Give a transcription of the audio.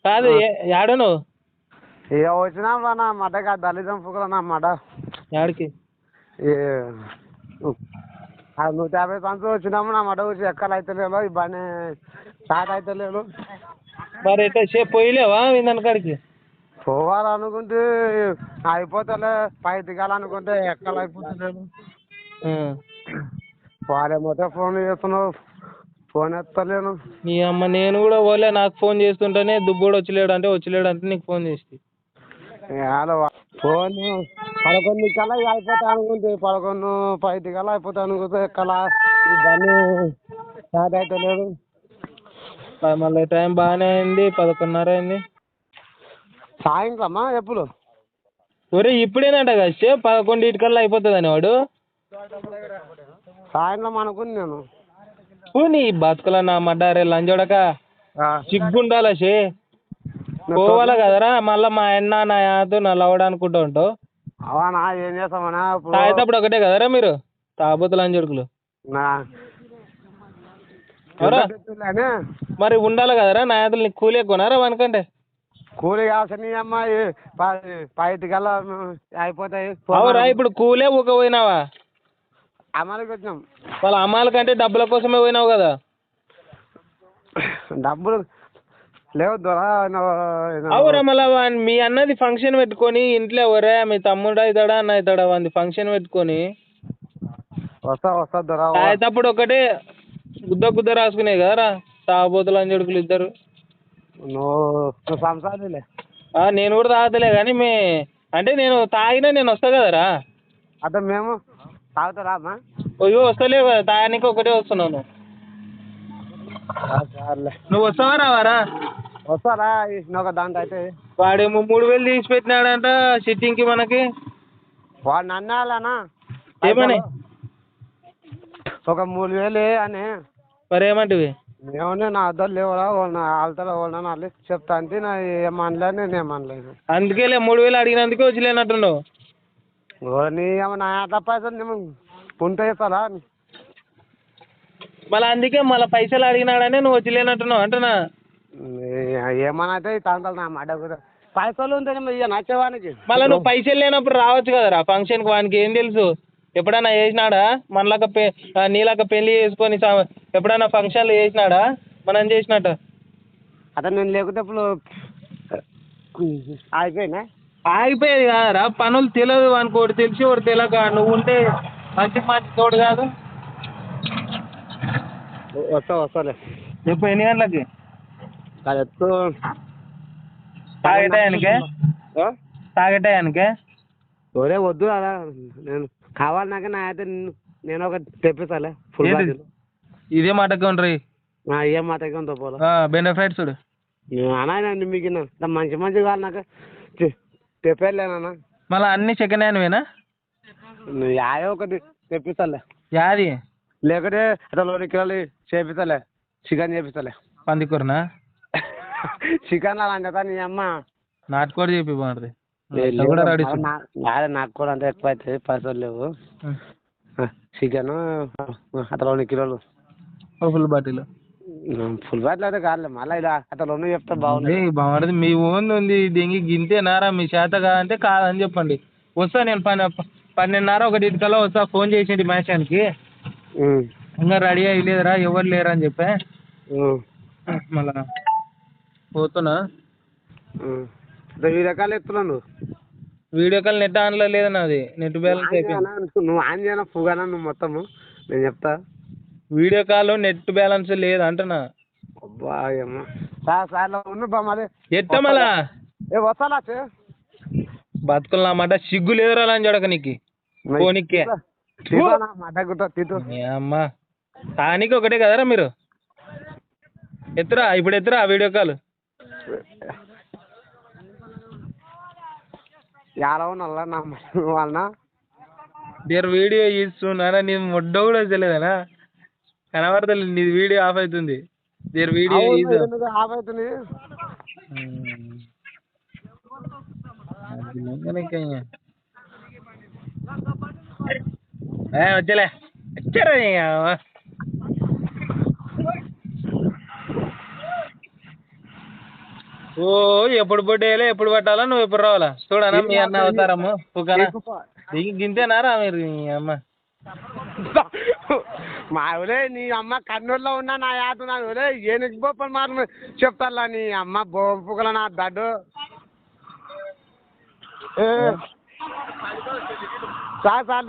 కాదు యాడు నువ్వు ఇక వచ్చినాం నా మటగా దళితం ఫుకరా నా మట యాడికి 150 సంవత్సరాలు వచ్చినాము నా మట వచ్చి ఎక్కలు అయితే లేవు ఇవన్నీ స్టార్ట్ అయితే లేవు. మరి ఎట్లా పోయిలేవా విందనకాడికి పోవాలనుకుంటే అయిపోతలే పై దిగాలనుకుంటే ఎక్కలు అయిపోతలేదు. వాళ్ళేమో ఫోన్ చేస్తున్నావు ఫోన్ ఎత్తలేను. నీ అమ్మ నేను కూడా పోలే నాకు ఫోన్ చేస్తుంటేనే దుబ్బోడు వచ్చలేడు అంటే నీకు ఫోన్ చేసి ఫోన్ 11 కల్లా అయిపోతా అనుకుంటే 11:10 కల్లా అయిపోతా అనుకుంటే ఎక్కలా ఇవన్నీ స్టార్ట్ అయితే లేదు. మళ్ళీ టైం బాగానే అయింది 11:30 అయింది. సాయంత్రమా ఎప్పుడు ఒరే ఇప్పుడేనట కస్తే 11:00 అయిపోతుందని వాడు సాయంత్రం అనుకుని నేను నీ బతుకుల నా మడ్డారే లంచోడక సిగ్గుండాలి షే పోవాలా కదరా మళ్ళీ మా అన్న నా యాతో నల్లవడం అనుకుంటూ ఉంటావు. అవనా ఏం చేస్తామన్నా తాగేటప్పుడు ఒకటే కదరా మీరు తాగబోతు లంచోడుకులు మరి ఉండాలి కదరా నా యాతలు నీకు కూలి ఎక్కువనారా వనకంటే కూలి కావాల్సిన అమ్మాయి 10 కల్లా అయిపోతాయి. అవురా ఇప్పుడు కూలే ఊకపోయినావా అమ్మాయికి వచ్చినాం వాళ్ళ అమ్మాయిల కంటే డబ్బుల కోసమే పోయినావు కదా. డబ్బులు లేవు దొరా అవురా మళ్ళా మీ అన్నది ఫంక్షన్ పెట్టుకొని ఇంట్లో ఎవరే మీ తమ్ముడు అవుతాడా అన్న అవుతాడా వాడి ఫంక్షన్ పెట్టుకొని వస్తా దొరా తాగేటప్పుడు ఒకటే గుద్ద రాసుకునే కదరా తాగబోతులు అని చెడుకులు ఇద్దరు. నువ్వు సంసారిలే నేను కూడా తాగుతలే కానీ అంటే నేను తాగినా నేను వస్తా కదరా. అంటే మేము తాగుతారా అమ్మా అయ్యో వస్తలేవు కదా తాగడానికి ఒకటే వస్తున్నావు నువ్వు వస్తావా రావారా వస్తారా ఒక దాంట్లో అయితే వాడేమో 3,000 తీసి పెట్టినాడంట సిట్టింగ్కి మనకి వాడు నన్నాలనా ఏమని ఒక 3,000 అని మరి ఏమంటివి ఏమన్నా నా అద్దరు లేవురా వాళ్ళతో వాళ్ళని చెప్తా అంటే నా ఏమనలే నేను ఏమనలేదు. అందుకేలే 3,000 అడిగినందుకే వచ్చలేనట్టున్నావు. నీ ఏమన్నా అట్లా పైసలు ఉంటే చెప్తారా మళ్ళీ అందుకే మళ్ళీ పైసలు అడిగినాడనే నువ్వు వచ్చలేనట్టున్నావు అంటున్నా. ఏమన్నా అయితే తాగుతాను నా మాట కూడా పైసలు ఉంటే ఇక నచ్చేవానికి మళ్ళీ నువ్వు పైసలు లేనప్పుడు రావచ్చు కదరా ఫంక్షన్కి వానికి ఏం తెలుసు ఎప్పుడైనా చేసినాడా మనలాక నీలాక పెళ్లి చేసుకొని ఎప్పుడైనా ఫంక్షన్లు చేసినాడా మనం చేసినట్టు. అతను నేను లేకపోతే ఇప్పుడు ఆగిపోయేది కాదరా పనులు తెలియదు వానికి ఒకటి తెలిసి ఒకటి తెలియక నువ్వు ఉంటే మంచి తోడు కాదు. వస్తాలే చెప్పు ఎన్ని గంటలకి ఎత్తు తాగేటాయానికే ఒరే వద్దు అలా నేను కావాలి నాకే నా అయితే నేను ఒకటి తెప్పిస్తాలే ఫుల్ ఇదే మాటకి ఉండరు ఏం మాటకి ఉందో పోలా బెనిఫిట్స్ చూడు అనాయనండి మీకు మంచి మంచి కావాలి నాకు తెప్పలేనా మళ్ళీ అన్ని సెకండ్ హ్యాండ్వేనా యాయో ఒకటి తెప్పిస్తాలే యాది లేకపోతే అట్లా 2 కిలోలు చేపిస్తాలే చికెన్ చేపిస్తాలే పందికూరనా చికెన్ అలా అంటా నీ అమ్మ నాటుకోడి చెప్పి బాగుంటుంది నాకు కూడా అంత ఎక్కువ అవుతుంది పైసలు లేవు. చికెన్ అట్లా 2 కిలోలు ఫుల్ బాటిల్ అయితే కాదులే మళ్ళీ ఇలా అట్లా 2 చెప్తే బాగుంటుంది. మీ ఓన్ ఉంది దెంగి గింతేనారా మీ చేత కాదంటే కాదని చెప్పండి. వస్తా నేను 12:30 1 వస్తా ఫోన్ చేసేయండి మ్యాచ్కి ఇంకా రెడీ అయ్యలేదురా ఎవరు లేరా అని చెప్పా మళ్ళా పోతున్నా. వీడియో కాల్ ఎత్తున్నాను వీడియో కాల్ నెట్ ఆన్లో లేదు నాది నెట్ బ్యాలెన్స్ అయిపోయింది. నువ్వు ఆన్ చేయనా ఫుగానా నువ్వు మొత్తము నేను చెప్తా. వీడియో కాల్ నెట్ బ్యాలెన్స్ లేదు అంటున్నా. అబ్బా ఏమో సార్ మరి ఎట్ట మళ్ళా వస్తానా బతుకులు నా మాట సిగ్గు లేదురా అని చూడక నీకు ఫోనికే అమ్మా తానికి ఒకటే కదరా మీరు ఎత్తురా ఇప్పుడు ఎత్తురా వీడియో కాల్ వాళ్ళ దేర్ వీడియో ఇస్తున్నారా నీ ముడ్డ కూడా వచ్చలేదనా కనబడతలేదు నీ వీడియో ఆఫ్ అవుతుంది. దేర్ వీడియో ఆఫ్ అవుతుంది వచ్చలే వచ్చారా ఓ ఎప్పుడు బొడ్డేయాలి ఎప్పుడు పట్టాలా నువ్వు ఎప్పుడు రావాలా చూడనా మీ అన్న అవతారము ఓకేనా దిగి గింతేనారా మీరు మీ అమ్మ మా ఊరే నీ అమ్మ కర్నూలులో ఉన్నా నా యాత నా ఊరే ఏనుగు బొప్పని మాత్రం చెప్తారా నీ అమ్మ బొప్పుకల నా దడ్డు సార్ సార్